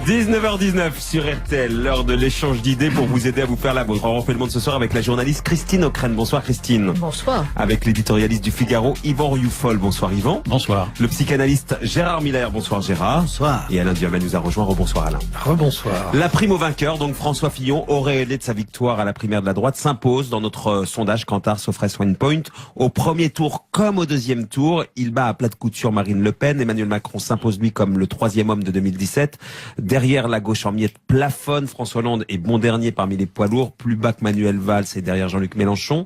19h19 sur RTL, l'heure de l'échange d'idées pour vous aider à vous faire la vôtre. On refait le monde ce soir avec la journaliste Christine Ockrent. Bonsoir Christine. Bonsoir. Avec l'éditorialiste du Figaro, Yvan Rioufol. Bonsoir Yvan. Bonsoir. Le psychanalyste Gérard Miller. Bonsoir Gérard. Bonsoir. Et Alain Duhamel nous a rejoint. Rebonsoir Alain. Rebonsoir. La prime au vainqueur, donc François Fillon, aurait aidé de sa victoire à la primaire de la droite, s'impose dans notre sondage Kantar Sofres One Point. Au premier tour comme au deuxième tour, il bat à plat de couture Marine Le Pen. Emmanuel Macron s'impose lui comme le troisième homme de 2017. Derrière, la gauche en miettes plafonne. François Hollande est bon dernier parmi les poids lourds, plus bas que Manuel Valls et derrière Jean-Luc Mélenchon.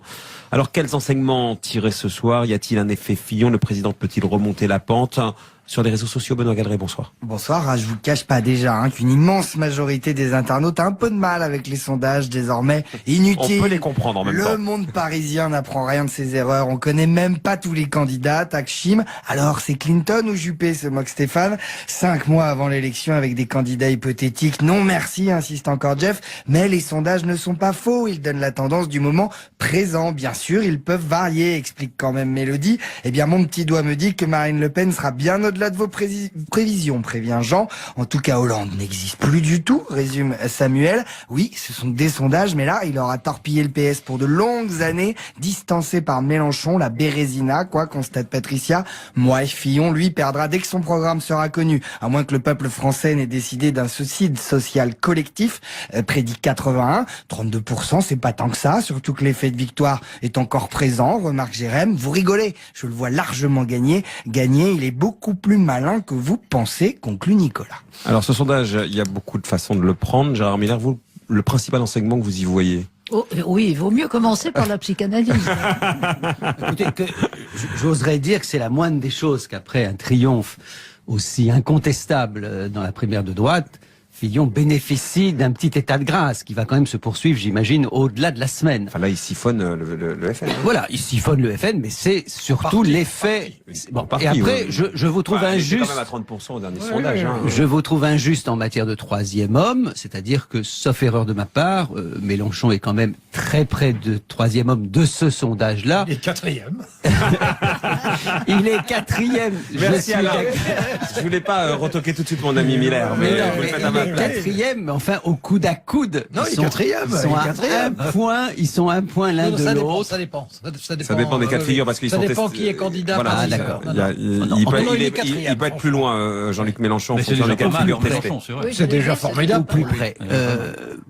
Alors, quels enseignements tirer ce soir? Y a-t-il un effet Fillon? Le président peut-il remonter la pente? Sur les réseaux sociaux, Benoît Galeret, bonsoir. Bonsoir, je vous cache pas déjà qu'une immense majorité des internautes a un peu de mal avec les sondages désormais inutiles. On peut les comprendre en même temps. Le Monde parisien n'apprend rien de ses erreurs, on connaît même pas tous les candidats, Takchim. Alors c'est Clinton ou Juppé, se moque Stéphane. 5 mois avant l'élection avec des candidats hypothétiques. Non merci, insiste encore Jeff, mais les sondages ne sont pas faux, ils donnent la tendance du moment présent. Bien sûr, ils peuvent varier, explique quand même Mélodie. Eh bien mon petit doigt me dit que Marine Le Pen sera bien au-delà de vos prévisions, prévient Jean. En tout cas, Hollande n'existe plus du tout, résume Samuel. Oui, ce sont des sondages, mais là, il aura torpillé le PS pour de longues années, distancé par Mélenchon, la Bérésina, quoi, constate Patricia. Moi, Fillon, lui, perdra dès que son programme sera connu, à moins que le peuple français n'ait décidé d'un suicide social collectif, prédit 81. 32%, c'est pas tant que ça, surtout que l'effet de victoire est encore présent, remarque Jérém. Vous rigolez, je le vois largement gagner, il est beaucoup plus malin que vous pensez, conclut Nicolas. Alors ce sondage, il y a beaucoup de façons de le prendre. Gérard Miller, vous, le principal enseignement que vous y voyez? Oh, oui, il vaut mieux commencer par la psychanalyse. Écoutez, j'oserais dire que c'est la moindre des choses qu'après un triomphe aussi incontestable dans la primaire de droite, Fillon bénéficie d'un petit état de grâce qui va quand même se poursuivre, j'imagine, au-delà de la semaine. Enfin là, il siphonne le FN. Voilà, il siphonne le FN, mais c'est surtout l'effet. Bon, et après, je vous trouve injuste. Il est quand même à 30% au dernier sondage. Hein. Je vous trouve injuste en matière de troisième homme, c'est-à-dire que, sauf erreur de ma part, Mélenchon est quand même très près de troisième homme de ce sondage-là. Il est quatrième. Il est quatrième. Merci Alain. Je voulais pas retoquer tout de suite mon ami Miller, mais vous le faites à ma place. Quatrième, mais enfin au coude à coude. Non, il est quatrième. Ils sont à un point l'un de l'autre. Ça dépend. Ça dépend des cas de figure parce qu'ils sont testés. Ça dépend qui est candidat. Voilà, ah, d'accord. Il peut être plus loin, Jean-Luc Mélenchon, en fonction des cas de figure testés. C'est déjà formidable. Plus près.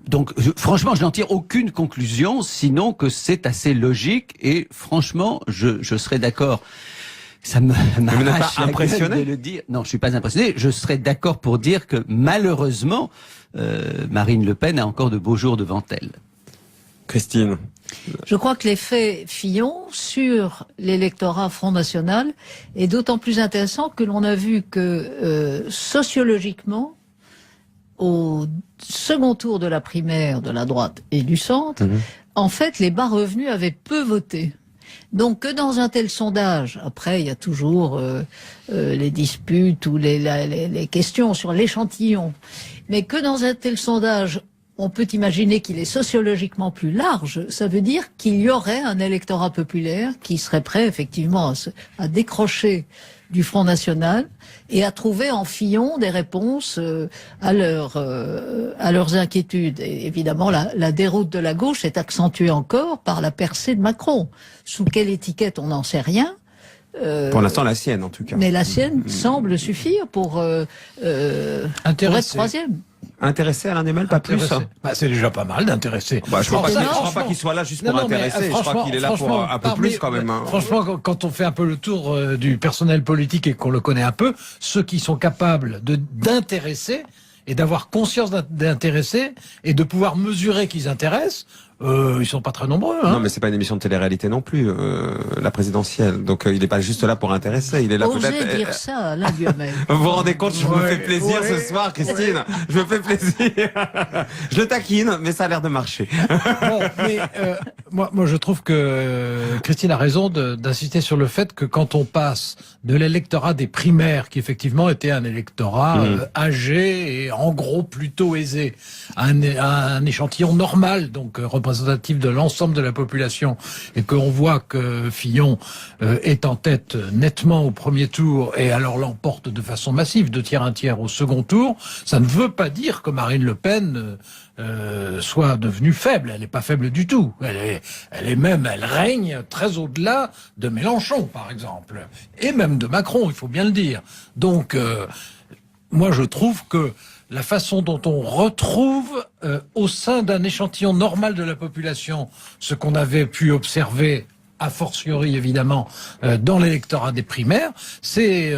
Donc, franchement, je n'en tire aucune conclusion, sinon que c'est assez logique et franchement, je serais d'accord. Ça m'arrache la gueule de le dire. Non, je suis pas impressionné. Je serais d'accord pour dire que malheureusement, Marine Le Pen a encore de beaux jours devant elle. Christine. Je crois que l'effet Fillon sur l'électorat Front National est d'autant plus intéressant que l'on a vu que sociologiquement, au second tour de la primaire de la droite et du centre, en fait, les bas revenus avaient peu voté. Donc que dans un tel sondage, après il y a toujours les disputes ou les questions sur l'échantillon, mais que dans un tel sondage, on peut imaginer qu'il est sociologiquement plus large, ça veut dire qu'il y aurait un électorat populaire qui serait prêt effectivement à décrocher du Front National et à trouver en Fillon des réponses à leurs inquiétudes. Et évidemment, la déroute de la gauche est accentuée encore par la percée de Macron. Sous quelle étiquette, on n'en sait rien. Pour l'instant, la sienne, en tout cas. Mais la sienne semble suffire pour être troisième. Intéressé Alain Duhamel, pas plus. Bah, c'est déjà pas mal d'intéresser. Bah, je crois pas qu'il soit là juste pour intéresser. Je crois qu'il est là pour un peu plus quand même. Hein. Franchement, quand on fait un peu le tour du personnel politique et qu'on le connaît un peu, ceux qui sont capables d'intéresser et d'avoir conscience d'intéresser et de pouvoir mesurer qu'ils intéressent, ils sont pas très nombreux. Hein. Non, mais c'est pas une émission de télé-réalité non plus, la présidentielle. Donc il est pas juste là pour intéresser. Il est là peut-être. Osez dire ça, Alain Duhamel. Vous vous rendez compte, je me fais plaisir ce soir, Christine. Je me fais plaisir. Je le taquine, mais ça a l'air de marcher. Bon, mais moi, je trouve que Christine a raison d'insister sur le fait que quand on passe de l'électorat des primaires, qui effectivement était un électorat âgé et en gros plutôt aisé, à un échantillon normal, donc représentatif de l'ensemble de la population et qu'on voit que Fillon est en tête nettement au premier tour et alors l'emporte de façon massive, 2 tiers, 1 tiers au second tour, ça ne veut pas dire que Marine Le Pen soit devenue faible. Elle n'est pas faible du tout. Elle règne très au-delà de Mélenchon, par exemple, et même de Macron, il faut bien le dire. Donc, moi, je trouve que la façon dont on retrouve au sein d'un échantillon normal de la population ce qu'on avait pu observer a fortiori évidemment dans l'électorat des primaires, c'est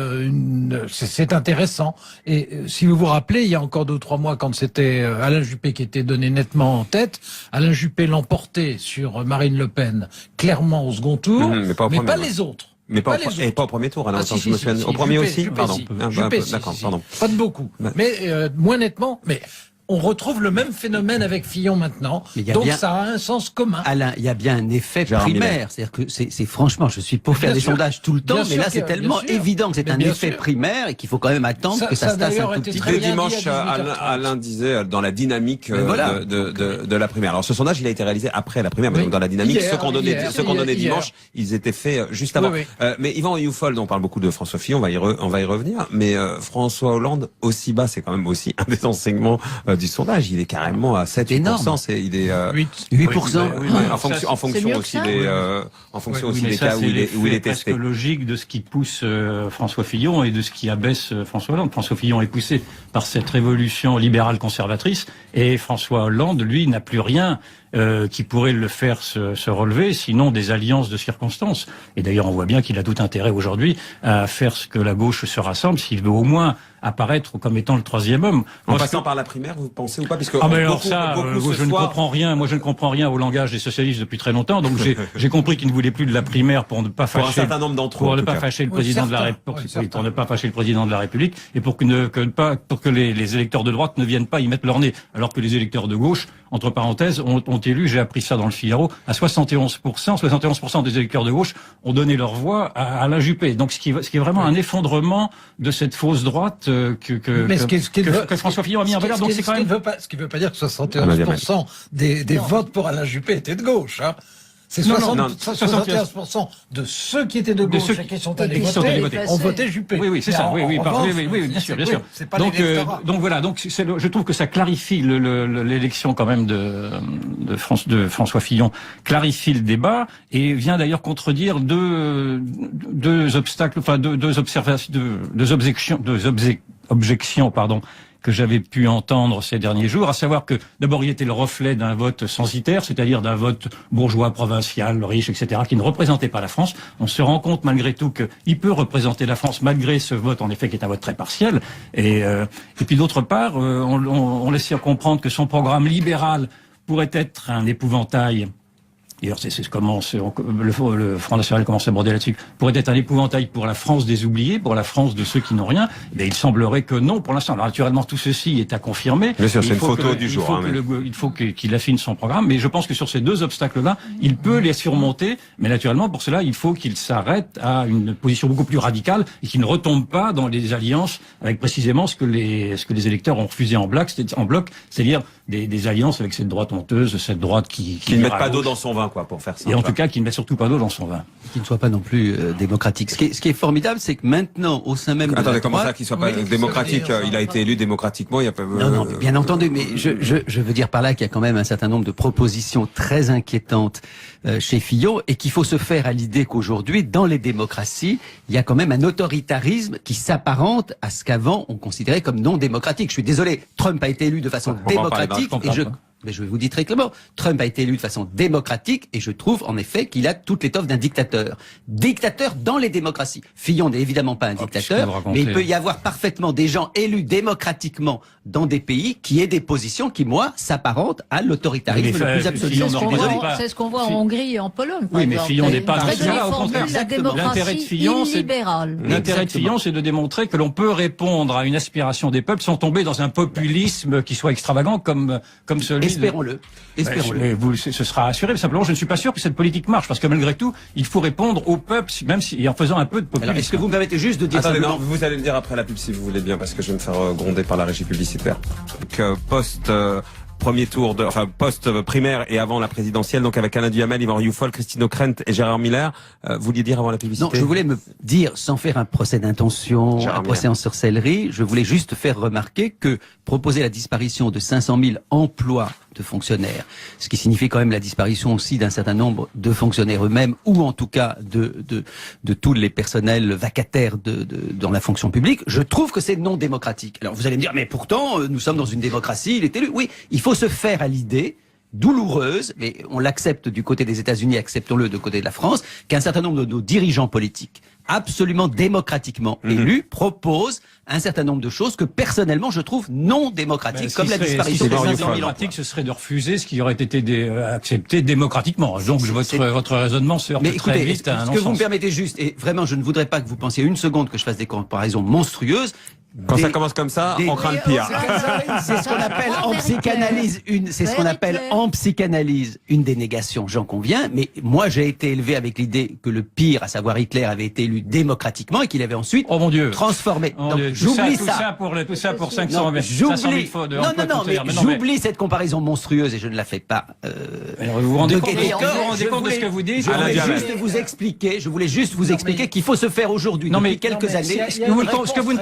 intéressant. Et si vous vous rappelez, il y a encore 2 ou 3 mois, quand c'était Alain Juppé qui était donné nettement en tête, Alain Juppé l'emportait sur Marine Le Pen clairement au second tour, mais pas les autres. Mais pas au premier tour, alors je me souviens. Au premier Juppé, aussi, Juppé, pardon. Juppé, D'accord, pardon. Pas de beaucoup, mais moins nettement. Mais on retrouve le même phénomène avec Fillon maintenant, donc bien, ça a un sens commun. Alain, il y a bien un effet primaire, c'est-à-dire que c'est franchement, je suis pour faire des sondages tout le temps, mais là c'est tellement évident que c'est un effet primaire et qu'il faut quand même attendre que ça se tasse un tout petit peu. Dès dimanche, Alain disait dans la dynamique de la primaire. Alors ce sondage, il a été réalisé après la primaire, mais donc dans la dynamique, ceux qu'on donnait dimanche, ils étaient faits juste avant. Mais Yvan Rioufol, on parle beaucoup de François Fillon, on va y revenir, mais François Hollande, aussi bas, c'est quand même aussi un des enseignements du sondage, il est carrément à 7%, il est 8%. En fonction aussi des cas où il est testé. C'est presque logique de ce qui pousse François Fillon et de ce qui abaisse François Hollande. François Fillon est poussé par cette révolution libérale conservatrice et François Hollande, lui, n'a plus rien qui pourrait le faire se relever, sinon des alliances de circonstances. Et d'ailleurs, on voit bien qu'il a tout intérêt aujourd'hui à faire ce que la gauche se rassemble, s'il veut au moins apparaître comme étant le 3e homme. En passant par la primaire, vous pensez ou pas? Puisque mais alors je ne comprends rien. Moi, je ne comprends rien au langage des socialistes depuis très longtemps. Donc, j'ai compris qu'ils ne voulaient plus de la primaire pour ne pas fâcher, un certain nombre d'entre eux, pour ne pas fâcher le président de la République, pour ne pas fâcher le président de la République, et pour que les électeurs de droite ne viennent pas y mettre leur nez, alors que les électeurs de gauche, entre parenthèses, ont élu, j'ai appris ça dans le Figaro, à 71% des électeurs de gauche ont donné leur voix à Alain Juppé. Donc, ce qui est vraiment un effondrement de cette fausse droite que François Fillon a mis en valeur. Donc, c'est quand même... Ce qui veut pas dire que 71% des votes pour Alain Juppé étaient de gauche, hein. C'est 75% de ceux qui étaient de gauche et qui sont allés voter ont voté Juppé. Oui, c'est ça. Oui, bien sûr. Donc voilà. Donc je trouve que ça clarifie l'élection quand même de François Fillon, clarifie le débat et vient d'ailleurs contredire deux objections, que j'avais pu entendre ces derniers jours, à savoir que d'abord il était le reflet d'un vote censitaire, c'est-à-dire d'un vote bourgeois, provincial, riche, etc., qui ne représentait pas la France. On se rend compte malgré tout qu'il peut représenter la France malgré ce vote, en effet, qui est un vote très partiel. Et puis d'autre part, on laissait comprendre que son programme libéral pourrait être un épouvantail. D'ailleurs, c'est comment le Front National commence à broder là-dessus. Pourrait être un épouvantail pour la France des oubliés, pour la France de ceux qui n'ont rien. Mais il semblerait que non, pour l'instant. Alors, naturellement, tout ceci est à confirmer. Bien sûr, c'est une photo du jour. Il faut qu'il affine son programme. Mais je pense que sur ces 2 obstacles-là, il peut les surmonter. Mais naturellement, pour cela, il faut qu'il s'arrête à une position beaucoup plus radicale et qu'il ne retombe pas dans les alliances avec précisément ce que les électeurs ont refusé en bloc, c'est-à-dire des alliances avec cette droite honteuse, cette droite qui ne mettent pas d'eau dans son vin, pour faire ça. Et en tout cas, qui ne met surtout pas d'eau dans son vin. Qui ne soit pas non plus démocratique. Ce qui est formidable, c'est que maintenant, au sein même de Attendez, comment ça qu'il soit pas démocratique? Il a été élu démocratiquement, il y a pas... Non, bien entendu, mais je veux dire par là qu'il y a quand même un certain nombre de propositions très inquiétantes chez Fillon et qu'il faut se faire à l'idée qu'aujourd'hui, dans les démocraties, il y a quand même un autoritarisme qui s'apparente à ce qu'avant on considérait comme non démocratique. Je suis désolé, Trump a été élu de façon démocratique mais je vous dis très clairement, Trump a été élu de façon démocratique et je trouve en effet qu'il a toute l'étoffe d'un dictateur. Dictateur dans les démocraties. Fillon n'est évidemment pas un dictateur, mais il peut y avoir parfaitement des gens élus démocratiquement dans des pays qui aient des positions qui, moi, s'apparentent à l'autoritarisme le plus absolu. C'est ce qu'on voit en Hongrie et en Pologne. Oui, mais Fillon n'est pas au contraire. L'intérêt de Fillon, c'est de démontrer que l'on peut répondre à une aspiration des peuples sans tomber dans un populisme qui soit extravagant comme celui. Espérons-le. Ce sera assuré. Mais simplement, je ne suis pas sûr que cette politique marche, parce que malgré tout, il faut répondre au peuple, même en faisant un peu de populisme. Est-ce que vous me permettez juste de dire ça? Non, vous allez le dire après la pub si vous voulez bien, parce que je vais me faire gronder par la régie publicitaire. premier tour post-primaire et avant la présidentielle, donc avec Alain Duhamel, Yvan Rioufol, Christine Ockrent et Gérard Miller. Vous vouliez dire avant la publicité? Non, je voulais me dire, sans faire un procès d'intention, un procès en sorcellerie, je voulais juste faire remarquer que proposer la disparition de 500 000 emplois de fonctionnaires, ce qui signifie quand même la disparition aussi d'un certain nombre de fonctionnaires eux-mêmes, ou en tout cas de tous les personnels vacataires dans la fonction publique, je trouve que c'est non démocratique. Alors vous allez me dire, mais pourtant, nous sommes dans une démocratie, il est élu. Oui, il faut se faire à l'idée douloureuse, mais on l'accepte du côté des États-Unis, acceptons-le du côté de la France, qu'un certain nombre de nos dirigeants politiques, absolument démocratiquement élus, proposent un certain nombre de choses que personnellement je trouve non démocratiques, comme la disparition des 500 000 emplois. Ce serait de refuser ce qui aurait été accepté démocratiquement. Donc votre raisonnement se heurte très vite à un non-sens. Ce que vous me permettez juste, et vraiment je ne voudrais pas que vous pensiez une seconde que je fasse des comparaisons monstrueuses. Quand ça commence comme ça, on craint le pire. C'est ce qu'on appelle en psychanalyse en psychanalyse une dénégation, j'en conviens, mais moi j'ai été élevé avec l'idée que le pire, à savoir Hitler, avait été élu démocratiquement et qu'il avait ensuite transformé. Donc j'oublie ça. Tout ça pour 500 000 fois de j'oublie cette comparaison monstrueuse et je ne la fais pas. Vous vous rendez compte de ce que vous dites? Je voulais juste vous expliquer qu'il faut se faire aujourd'hui, depuis quelques années. Ce que vous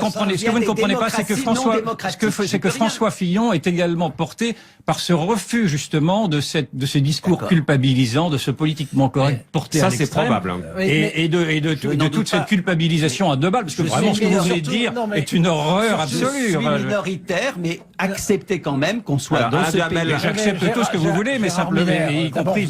ne comprenez pas, c'est que François Fillon est également porté par ce refus justement de ces discours culpabilisants, de ce politiquement correct porté à l'extrême. Ça, c'est probable. Et de toute cette culpabilisation à deux balles, parce que vraiment ce que vous voulez dire est une horreur absolue. Je suis minoritaire, mais acceptez quand même qu'on soit dans ce pays. J'accepte tout ce que vous voulez, mais simplement, y compris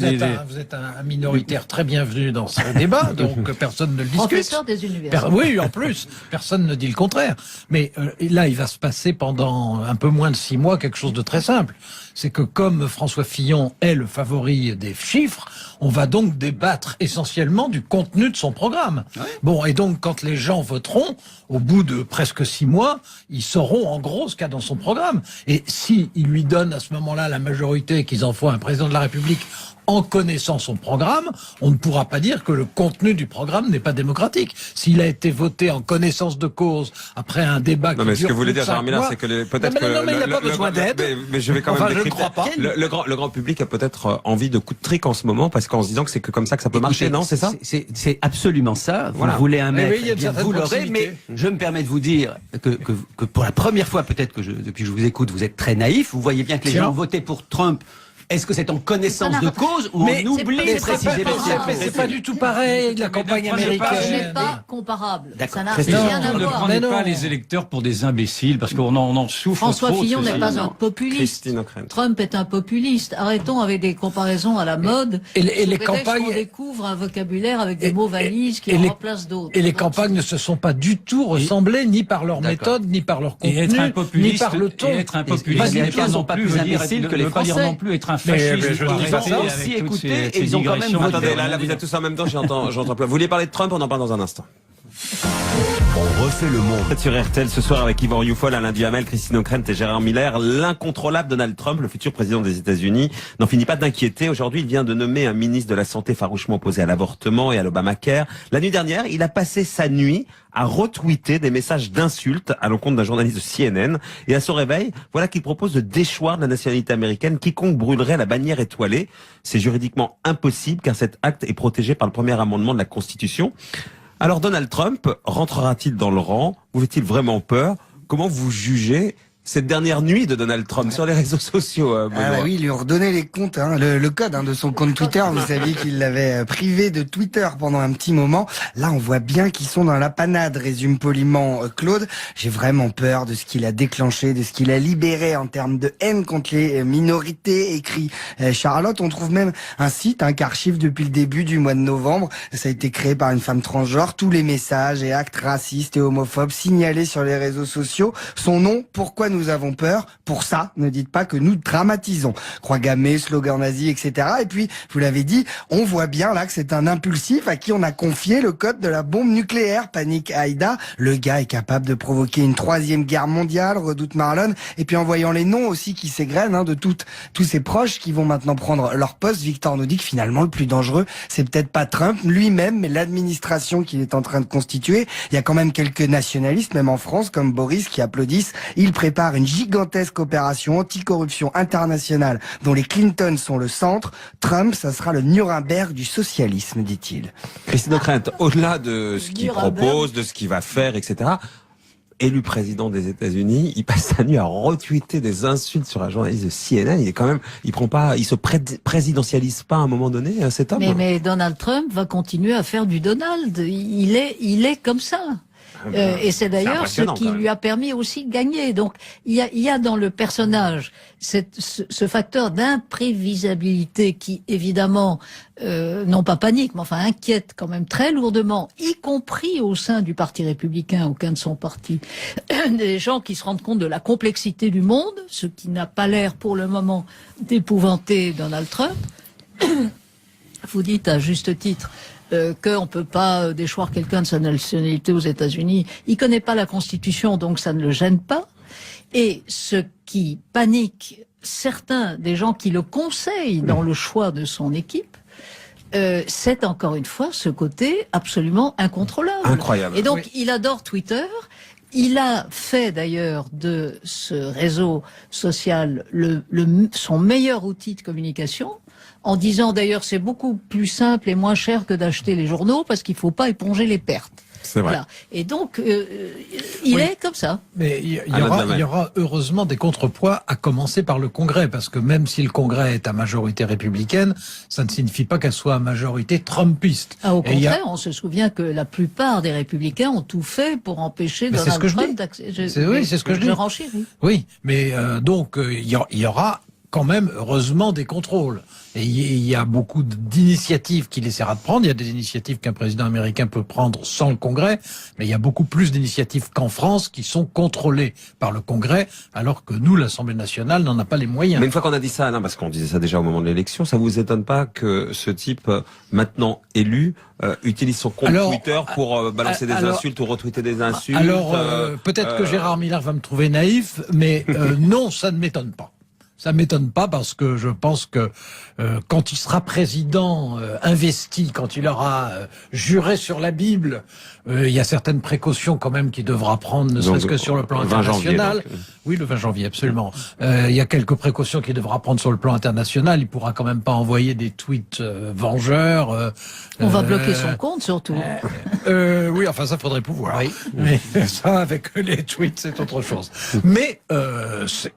vous êtes un minoritaire très bienvenu dans ce débat, donc personne ne le discute. Professeur des universités. Oui, en plus, personne ne dit le contraire. Mais là, il va se passer pendant un peu moins de 6 mois quelque chose de très simple. C'est que comme François Fillon est le favori des chiffres, on va donc débattre essentiellement du contenu de son programme. Ouais. Bon, et donc quand les gens voteront, au bout de presque 6 mois, ils sauront en gros ce qu'il y a dans son programme. Et si ils lui donnent à ce moment-là la majorité qu'ils en font un président de la République en connaissant son programme, on ne pourra pas dire que le contenu du programme n'est pas démocratique. S'il a été voté en connaissance de cause après un débat qui dure plus de 5 mois... Non, mais ce que vous voulez dire, Gérard Miller, c'est que peut-être que... Non, mais il n'a pas besoin d'aide. Mais je vais quand même décrypter. Le grand public a peut-être envie de coups de trick en ce moment, parce qu'en se disant que c'est que comme ça que ça peut marcher, non? C'est ça? C'est absolument ça. Vous voulez un maître, vous l'aurez, mais je me permets de vous dire que pour la première fois, peut-être que depuis que je vous écoute, vous êtes très naïf. Vous voyez bien que les gens ont voté pour Trump. Est-ce que c'est en connaissance de cause ou on oublie précisément? C'est pas du tout pareil, la campagne américaine. Ce n'est pas comparable. Ça n'a rien à voir. Ne prenez pas les électeurs pour des imbéciles, parce qu'on en souffre. François Fillon n'est pas un populiste. Trump est un populiste. Arrêtons avec des comparaisons à la mode. Et les campagnes... On découvre un vocabulaire avec des mots valises qui en remplacent d'autres. Et les campagnes ne se sont pas du tout ressemblées, ni par leur méthode, ni par leur contenu, ni par le ton. Et être un populiste, les Américains sont pas plus imbéciles que les Français. Non plus être un Mais fasciste. ils ont aussi écouté et ils ont quand même voté. Attendez, là vous êtes tous en même temps, j'entends plus. Vous vouliez parler de Trump, on en parle dans un instant. On refait le monde. Sur RTL ce soir avec Yvan Rioufol, Alain Duhamel, Christine Ockrent et Gérard Miller, l'incontrôlable Donald Trump, le futur président des États-Unis, n'en finit pas d'inquiéter. Aujourd'hui, il vient de nommer un ministre de la Santé farouchement opposé à l'avortement et à l'Obamacare. La nuit dernière, il a passé sa nuit à retweeter des messages d'insultes à l'encontre d'un journaliste de CNN. Et à son réveil, voilà qu'il propose de déchoir de la nationalité américaine quiconque brûlerait la bannière étoilée. C'est juridiquement impossible car cet acte est protégé par le premier amendement de la Constitution. Alors Donald Trump rentrera-t-il dans le rang? Vous fait-il vraiment peur? Comment vous jugez cette dernière nuit de Donald Trump sur les réseaux sociaux? Oui, il lui a redonné les comptes, le code de son compte Twitter. Vous saviez qu'il l'avait privé de Twitter pendant un petit moment. Là, on voit bien qu'ils sont dans la panade, résume poliment Claude. J'ai vraiment peur de ce qu'il a déclenché, de ce qu'il a libéré en termes de haine contre les minorités, écrit Charlotte. On trouve même un site qui archive depuis le début du mois de novembre. Ça a été créé par une femme transgenre. Tous les messages et actes racistes et homophobes signalés sur les réseaux sociaux. Son nom, pourquoi nous avons peur? Pour ça, ne dites pas que nous dramatisons. Croix gammée, slogan nazi, etc. Et puis, vous l'avez dit, on voit bien là que c'est un impulsif à qui on a confié le code de la bombe nucléaire. Panique Aïda. Le gars est capable de provoquer une 3e guerre mondiale, redoute Marlon. Et puis en voyant les noms aussi qui s'égrènent de tous ses proches qui vont maintenant prendre leur poste, Victor nous dit que finalement le plus dangereux, c'est peut-être pas Trump lui-même, mais l'administration qu'il est en train de constituer. Il y a quand même quelques nationalistes, même en France, comme Boris, qui applaudissent. Il prépare prépare une gigantesque opération anticorruption internationale dont les Clinton sont le centre. Trump, ça sera le Nuremberg du socialisme, dit-il. Christine O'Krent, au-delà de ce qu'il propose, de ce qu'il va faire, etc., élu président des États-Unis, il passe sa nuit à retweeter des insultes sur un journaliste de CNN. Il est quand même, il se présidentialise pas à un moment donné, cet homme. Mais Donald Trump va continuer à faire du Donald. Il est comme ça. Et c'est d'ailleurs ce qui lui a permis aussi de gagner. Donc, il y a dans le personnage ce facteur d'imprévisabilité qui, évidemment, non pas panique, mais enfin inquiète quand même très lourdement, y compris au sein du Parti républicain, aucun de son parti, des gens qui se rendent compte de la complexité du monde, ce qui n'a pas l'air pour le moment d'épouvanter Donald Trump. Vous dites à juste titre qu'on ne peut pas déchoir quelqu'un de sa nationalité aux États-Unis. Il connaît pas la Constitution, donc ça ne le gêne pas. Et ce qui panique certains des gens qui le conseillent dans le choix de son équipe, c'est encore une fois ce côté absolument incontrôlable. Incroyable. Et donc, il adore Twitter. Il a fait d'ailleurs de ce réseau social son meilleur outil de communication, en disant d'ailleurs c'est beaucoup plus simple et moins cher que d'acheter les journaux parce qu'il ne faut pas éponger les pertes. C'est vrai. Voilà. Et donc, il est comme ça. Mais il y aura heureusement des contrepoids, à commencer par le Congrès, parce que même si le Congrès est à majorité républicaine, ça ne signifie pas qu'elle soit à majorité trumpiste. Au contraire, on se souvient que la plupart des républicains ont tout fait pour empêcher Donald Trump d'accéder. Oui, c'est ce que je dis. Je renchéris. Oui, mais donc il y aura quand même, heureusement, des contrôles. Et il y a beaucoup d'initiatives qu'il essaiera de prendre. Il y a des initiatives qu'un président américain peut prendre sans le Congrès, mais il y a beaucoup plus d'initiatives qu'en France qui sont contrôlées par le Congrès, alors que nous, l'Assemblée nationale, n'en a pas les moyens. Mais une fois qu'on a dit ça, non, parce qu'on disait ça déjà au moment de l'élection, ça vous étonne pas que ce type, maintenant élu, utilise son compte Twitter pour balancer des insultes ou retweeter des insultes? Peut-être que Gérard Miller va me trouver naïf, mais non, ça ne m'étonne pas. Ça m'étonne pas parce que je pense que quand il sera président investi, quand il aura juré sur la Bible, il y a certaines précautions quand même qu'il devra prendre, ne serait-ce que sur le plan international. Oui, le 20 janvier, absolument. Il y a quelques précautions qu'il devra prendre sur le plan international. Il pourra quand même pas envoyer des tweets vengeurs. On va bloquer son compte surtout. Oui, enfin ça faudrait pouvoir. Oui. Mais ça, avec les tweets, c'est autre chose. Mais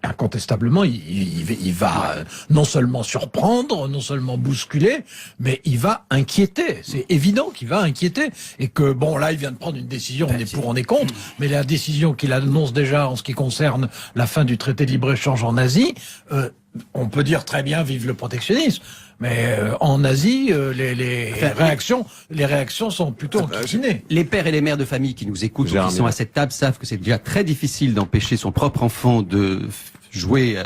incontestablement, il va non seulement surprendre, non seulement bousculer, mais il va inquiéter. C'est évident qu'il va inquiéter. Et que, bon, là, il vient de prendre une décision, on est pour, on est contre, mais la décision qu'il annonce déjà en ce qui concerne la fin du traité de libre-échange en Asie, on peut dire très bien vive le protectionnisme. Mais en Asie, les réactions sont plutôt enquiquinées. Les pères et les mères de famille qui nous écoutent, qui sont à cette table, savent que c'est déjà très difficile d'empêcher son propre enfant de jouer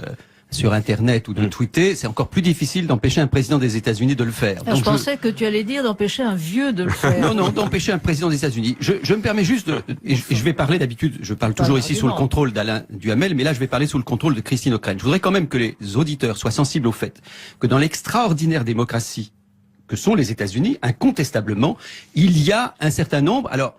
sur Internet ou de tweeter. C'est encore plus difficile d'empêcher un président des États-Unis de le faire. Donc je pensais que tu allais dire d'empêcher un vieux de le faire. Non, d'empêcher un président des États-Unis. Je me permets juste et je vais parler d'habitude, je parle toujours ici sous le contrôle d'Alain Duhamel, mais là je vais parler sous le contrôle de Christine O'Krent. Je voudrais quand même que les auditeurs soient sensibles au fait que dans l'extraordinaire démocratie que sont les États-Unis, incontestablement, il y a un certain nombre, alors,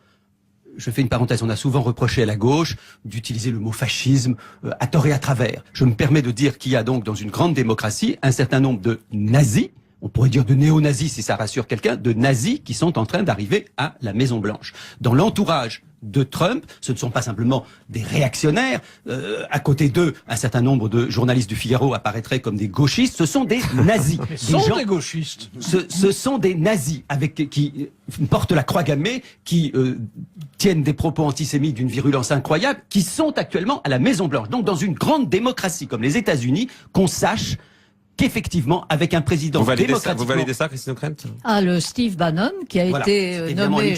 je fais une parenthèse, on a souvent reproché à la gauche d'utiliser le mot fascisme à tort et à travers. Je me permets de dire qu'il y a donc dans une grande démocratie un certain nombre de nazis, on pourrait dire de néo-nazis si ça rassure quelqu'un, de nazis qui sont en train d'arriver à la Maison-Blanche. Dans l'entourage de Trump, ce ne sont pas simplement des réactionnaires. À côté d'eux, un certain nombre de journalistes du Figaro apparaîtraient comme des gauchistes. Ce sont des nazis. Des gauchistes. Ce sont des nazis qui portent la croix gammée, qui tiennent des propos antisémites d'une virulence incroyable, qui sont actuellement à la Maison-Blanche. Donc, dans une grande démocratie comme les États-Unis, qu'on sache qu'effectivement, avec un président démocratiquement... Vous validez ça, Christine O'Krent? Le Steve Bannon, qui a été nommé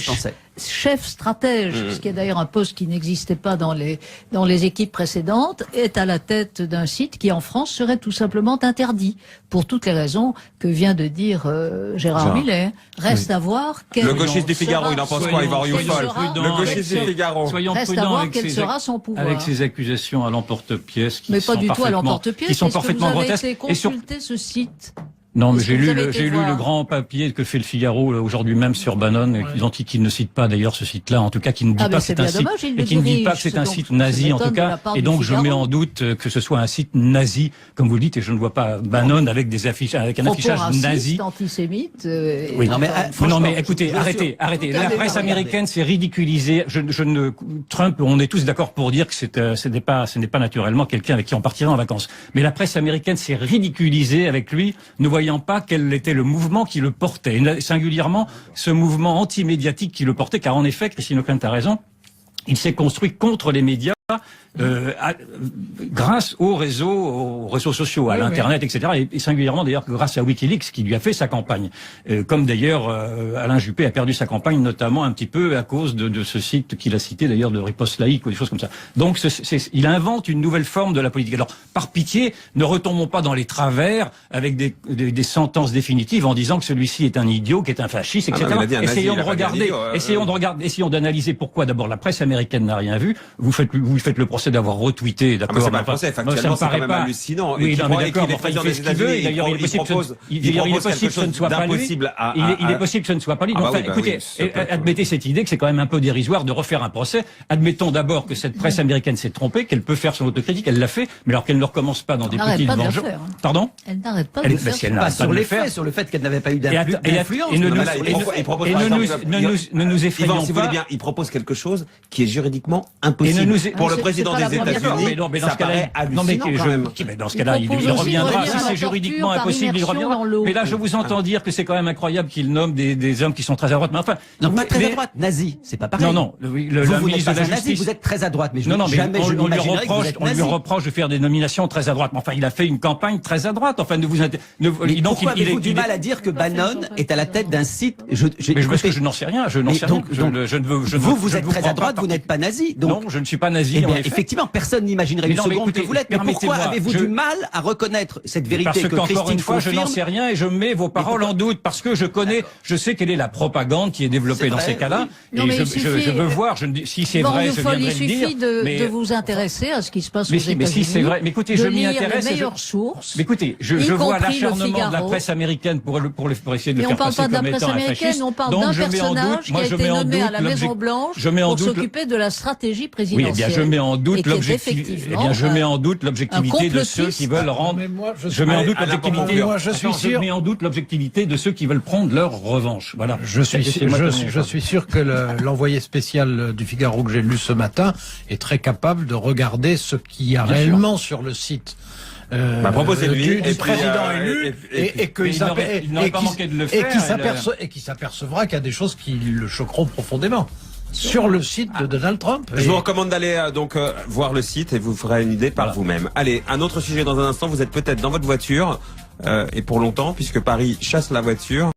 chef stratège, ce qui est d'ailleurs un poste qui n'existait pas dans les équipes précédentes, est à la tête d'un site qui, en France, serait tout simplement interdit, pour toutes les raisons que vient de dire Gérard Millet. Reste à voir quel... Le gauchiste du Figaro, il en pense quoi, Yvan Rioufol? Le gauchiste du Figaro. Soyons prudents avec ces accusations à l'emporte-pièce qui sont parfaitement grotesques. Et sont parfaitement grotesques. Consulter ce site. Non, mais Est-ce j'ai que vous lu, avez été voir le grand papier que fait le Figaro aujourd'hui même sur Bannon, qui ne cite pas d'ailleurs ce site-là, en tout cas qui ne dit pas que c'est un site, et qui ne dit pas que c'est un site nazi en tout cas, et donc je mets en doute que ce soit un site nazi, comme vous le dites, et je ne vois pas Bannon avec des affiches, avec un affichage nazi. Antisémite. Oui. Non mais écoutez, arrêtez. La presse américaine s'est ridiculisée. Trump, on est tous d'accord pour dire que ce n'est pas naturellement quelqu'un avec qui on partirait en vacances. Mais la presse américaine s'est ridiculisée avec lui, ne voyant pas quel était le mouvement qui le portait, et singulièrement ce mouvement anti-médiatique qui le portait, car en effet, Christine O'Krent a raison, il s'est construit contre les médias grâce aux réseaux sociaux, à l'internet, etc. Et singulièrement d'ailleurs grâce à WikiLeaks qui lui a fait sa campagne. Comme d'ailleurs Alain Juppé a perdu sa campagne, notamment un petit peu à cause de ce site qu'il a cité d'ailleurs de Riposte Laïque ou des choses comme ça. Donc il invente une nouvelle forme de la politique. Alors par pitié, ne retombons pas dans les travers avec des sentences définitives en disant que celui-ci est un idiot, qui est un fasciste, etc. Essayons d'analyser pourquoi d'abord la presse américaine n'a rien vu. Vous faites le procès d'avoir retweeté, d'accord. C'est pas un procès, factuellement, c'est quand même hallucinant. Oui, non, mais d'accord, enfin, il fait ce qu'il veut, et d'ailleurs, il est possible que ce ne soit pas lui. Il est possible que ce ne soit pas lui. Enfin, écoutez, admettez cette idée que c'est quand même un peu dérisoire de refaire un procès. Admettons d'abord que cette presse américaine s'est trompée, qu'elle peut faire son autocritique, elle l'a fait, mais alors qu'elle ne recommence pas dans des petites vengeances. Pardon? Elle n'arrête pas de le faire. Sur les faits, sur le fait qu'elle n'avait pas eu d'influence. Et ne nous effrayons pas. Si vous voulez bien, il propose quelque chose qui est juridiquement impossible. Pour le président des États-Unis, ça paraît hallucinant quand même. Dans ce cas-là, il reviendra. Si c'est juridiquement impossible, il reviendra. Mais là, je vous entends dire que c'est quand même incroyable qu'il nomme des hommes qui sont très à droite. Mais enfin, non, pas très à droite. Nazi, c'est pas pareil. Non, vous n'êtes pas un nazi, vous êtes très à droite. Mais on lui reproche de faire des nominations très à droite. Mais enfin, il a fait une campagne très à droite. Enfin, pourquoi avez-vous du mal à dire que Bannon est à la tête d'un site? Parce que je n'en sais rien. Vous êtes très à droite, vous n'êtes pas nazi. Non, je ne suis pas nazi. Effectivement, personne n'imaginerait une seconde que vous l'êtes. Mais pourquoi avez-vous du mal à reconnaître cette vérité que Christine confirme? Je n'en sais rien et je mets vos paroles en doute parce que je sais quelle est la propagande qui est développée dans ces cas-là. Et je veux voir, si c'est vrai, je viendrai le dire. Il suffit de vous intéresser à ce qui se passe aux États-Unis. Mais si c'est vrai, mais écoutez, je m'y intéresse. Les meilleures sources. Mais écoutez, je vois l'acharnement de la presse américaine pour essayer de le faire passer comme étant un fasciste. On parle d'un personnage qui a été nommé à la Maison Blanche pour s'occuper de la stratégie présidentielle. Oui, eh bien, je mets en doute l'objectivité de ceux qui veulent rendre. Je mets en doute l'objectivité. Je mets en doute l'objectivité de ceux qui veulent prendre leur revanche. Voilà. Je suis sûr que l'envoyé spécial du Figaro que j'ai lu ce matin est très capable de regarder ce qu'il y a réellement sur le site. Proposez-lui du président élu et qui s'apercevra qu'il y a des choses qui le choqueront profondément sur le site de Donald Trump. Je vous recommande d'aller voir le site et vous ferez une idée par vous-même. Allez, un autre sujet dans un instant. Vous êtes peut-être dans votre voiture et pour longtemps puisque Paris chasse la voiture.